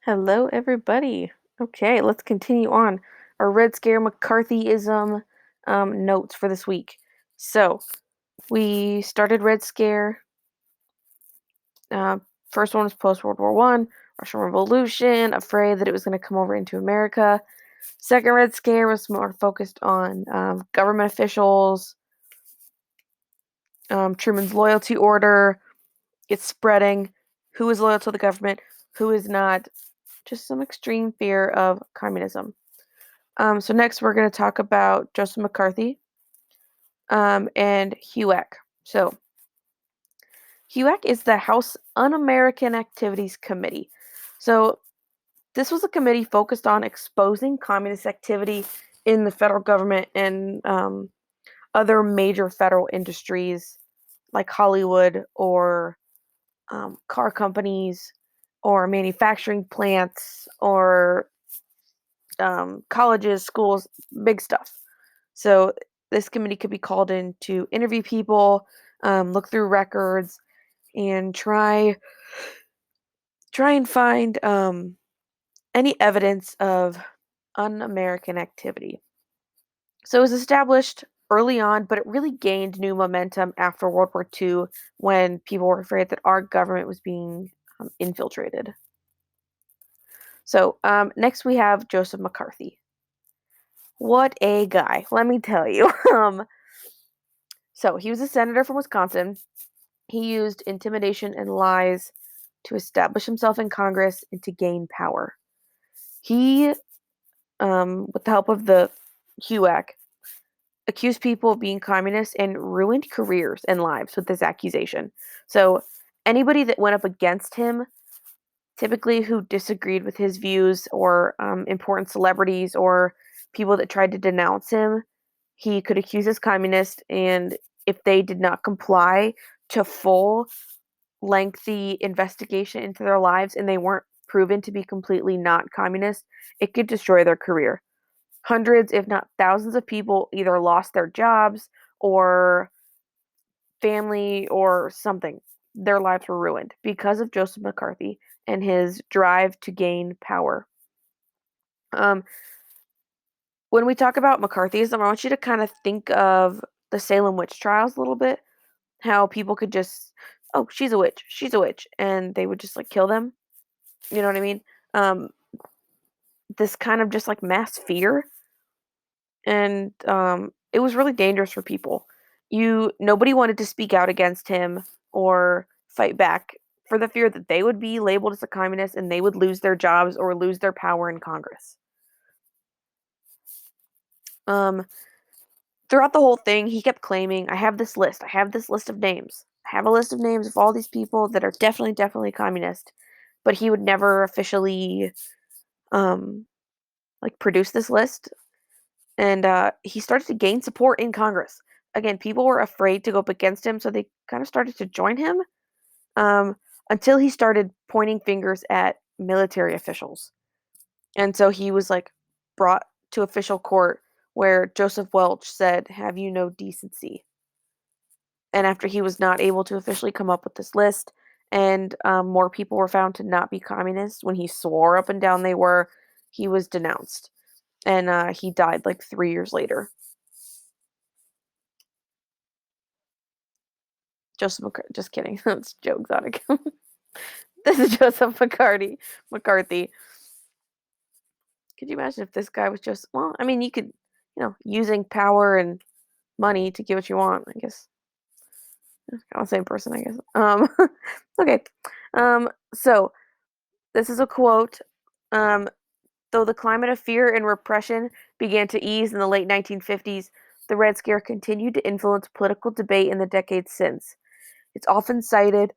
Hello, everybody. Okay, let's continue on our Red Scare McCarthyism notes for this week. So, we started Red Scare. Uh, First one was post World War One, Russian Revolution, afraid that it was going to come over into America. Second Red Scare was more focused on government officials, Truman's loyalty order, it's spreading, who is loyal to the government, who is not, just some extreme fear of communism. So next we're going to talk about Joseph McCarthy and HUAC. So HUAC is the House Un-American Activities Committee. So this was a committee focused on exposing communist activity in the federal government and other major federal industries like Hollywood or car companies or manufacturing plants or colleges, schools, big stuff. So this committee could be called in to interview people, look through records, and try and find any evidence of un-American activity. So it was established early on, but it really gained new momentum after World War II when people were afraid that our government was being infiltrated. So next we have Joseph McCarthy. What a guy, let me tell you. So he was a senator from Wisconsin. He used intimidation and lies to establish himself in Congress and to gain power. He, with the help of the HUAC, accused people of being communists and ruined careers and lives with this accusation. So anybody that went up against him, typically who disagreed with his views or important celebrities or people that tried to denounce him, he could accuse as communist, and if they did not comply to full lengthy investigation into their lives and they weren't proven to be completely not communist, it could destroy their career. Hundreds, if not thousands, of people either lost their jobs or family or something. Their lives were ruined because of Joseph McCarthy and his drive to gain power. Um, when we talk about McCarthyism, I want you to kind of think of the Salem witch trials a little bit. How people could just, oh, she's a witch, and they would just like kill them. You know what I mean? Um, this kind of just like mass fear, and it was really dangerous for people. Nobody wanted to speak out against him or fight back for the fear that they would be labeled as a communist and they would lose their jobs or lose their power in Congress. Um, Throughout the whole thing, he kept claiming, "I have this list. I have this list of names. I have a list of names of all these people that are definitely communist." But he would never officially um, like produce this list, and he started to gain support in Congress. Again, people were afraid to go up against him, so they kind of started to join him um, until he started pointing fingers at military officials. And so he was like brought to official court where Joseph Welch said, "Have you no decency?" And after he was not able to officially come up with this list, and more people were found to not be communists when he swore up and down they were, he was denounced. And he died like 3 years later. Just kidding. That's Joe Exotic. This is Joseph McCarthy. Could you imagine if this guy was just, well, I mean, you could, using power and money to get what you want, I guess. Kind of the same person, I guess. Okay. So this is a quote. Um, Though the climate of fear and repression began to ease in the late 1950s, the Red Scare continued to influence political debate in the decades since. It's often cited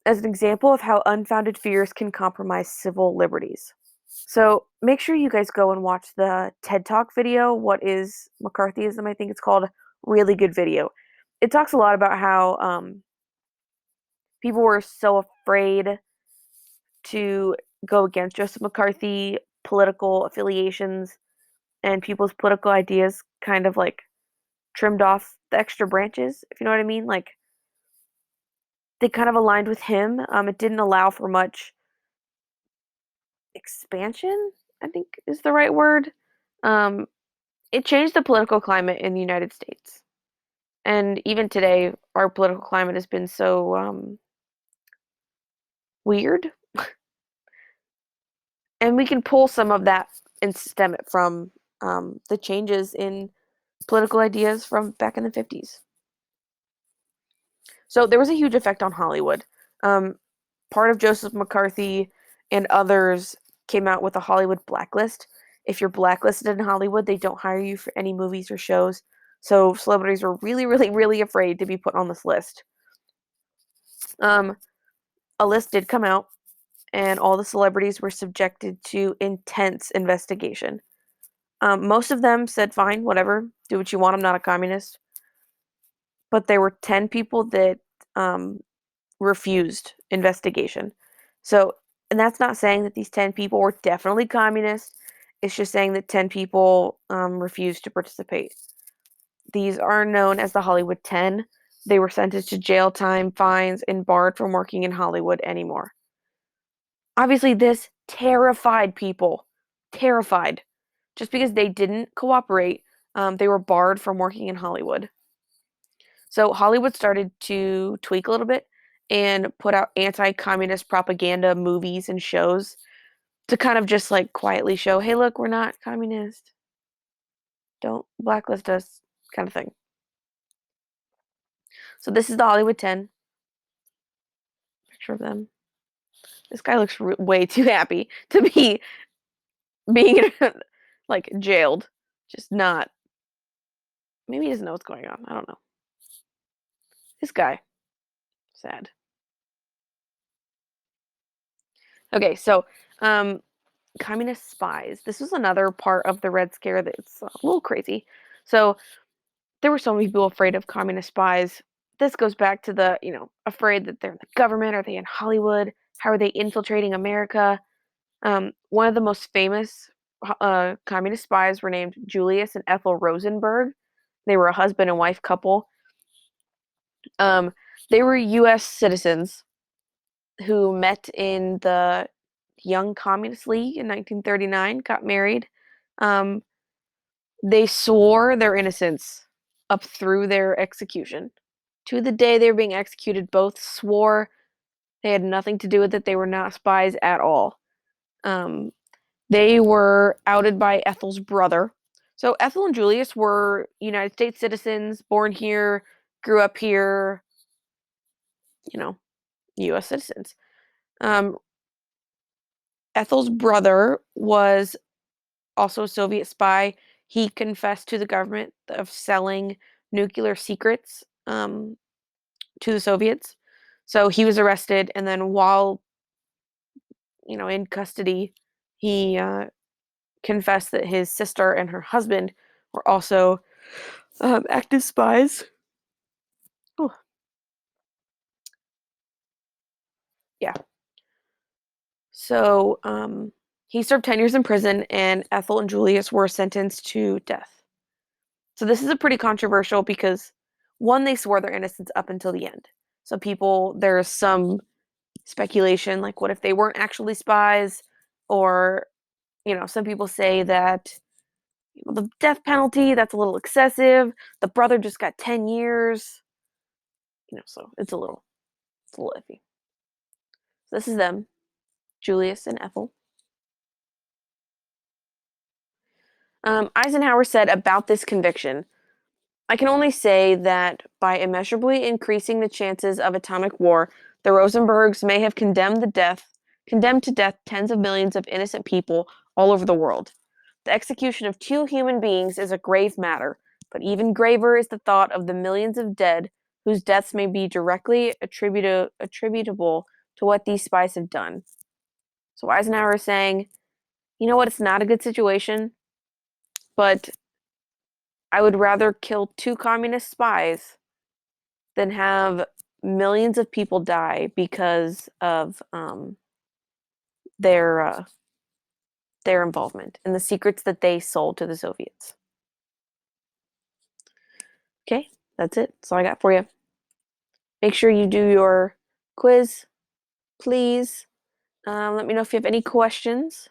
as an example of how unfounded fears can compromise civil liberties. So make sure you guys go and watch the TED Talk video. What is McCarthyism? I think it's called. Really good video. It talks a lot about how people were so afraid to go against Joseph McCarthy, political affiliations, and people's political ideas kind of like trimmed off the extra branches, if you know what I mean. Like they kind of aligned with him. It didn't allow for much expansion, I think is the right word. Um, it changed the political climate in the United States. And even today, our political climate has been so weird. And we can pull some of that and stem it from the changes in political ideas from back in the 50s. So there was a huge effect on Hollywood. Um, Part of Joseph McCarthy and others came out with a Hollywood blacklist. If you're blacklisted in Hollywood, they don't hire you for any movies or shows. So celebrities were really, really, really afraid to be put on this list. Um, a list did come out, and all the celebrities were subjected to intense investigation. Most of them said, fine, whatever, do what you want, I'm not a communist. But there were 10 people that um, refused investigation. So, and that's not saying that these 10 people were definitely communist. It's just saying that 10 people refused to participate. These are known as the Hollywood 10. They were sentenced to jail time, fines, and barred from working in Hollywood anymore. Obviously, this terrified people. Terrified. Just because they didn't cooperate, they were barred from working in Hollywood. So Hollywood started to tweak a little bit and put out anti-communist propaganda movies and shows to kind of just like quietly show, hey, look, we're not communist. Don't blacklist us, kind of thing. So this is the Hollywood 10. Picture of them. This guy looks way too happy to be being like jailed. Just not. Maybe he doesn't know what's going on. I don't know. This guy. Sad. Okay, so communist spies. This was another part of the Red Scare that's a little crazy. So there were so many people afraid of communist spies. This goes back to the, afraid that they're in the government. Are they in Hollywood? How are they infiltrating America? One of the most famous communist spies were named Julius and Ethel Rosenberg. They were a husband and wife couple. Um, they were U.S. citizens who met in the Young Communist League in 1939, got married. Um, they swore their innocence up through their execution. To the day they were being executed, both swore they had nothing to do with it. They were not spies at all. Um, they were outed by Ethel's brother. So Ethel and Julius were United States citizens, born here, grew up here, U.S. citizens. Um, Ethel's brother was also a Soviet spy. He confessed to the government of selling nuclear secrets to the Soviets. So he was arrested, and then while in custody, he confessed that his sister and her husband were also active spies. Oh, yeah. So he served 10 years in prison, and Ethel and Julius were sentenced to death. So this is a pretty controversial because one, they swore their innocence up until the end. So there's some speculation, like what if they weren't actually spies? Or, some people say that the death penalty, that's a little excessive. The brother just got 10 years. So it's a little iffy. So this is them, Julius and Ethel. Eisenhower said about this conviction, I can only say that by immeasurably increasing the chances of atomic war, the Rosenbergs may have condemned to death tens of millions of innocent people all over the world. The execution of two human beings is a grave matter, but even graver is the thought of the millions of dead whose deaths may be directly attributable to what these spies have done. So Eisenhower is saying, you know what, it's not a good situation, but I would rather kill two communist spies than have millions of people die because of their involvement and the secrets that they sold to the Soviets. Okay, that's it. That's all I got for you. Make sure you do your quiz, please. Let me know if you have any questions.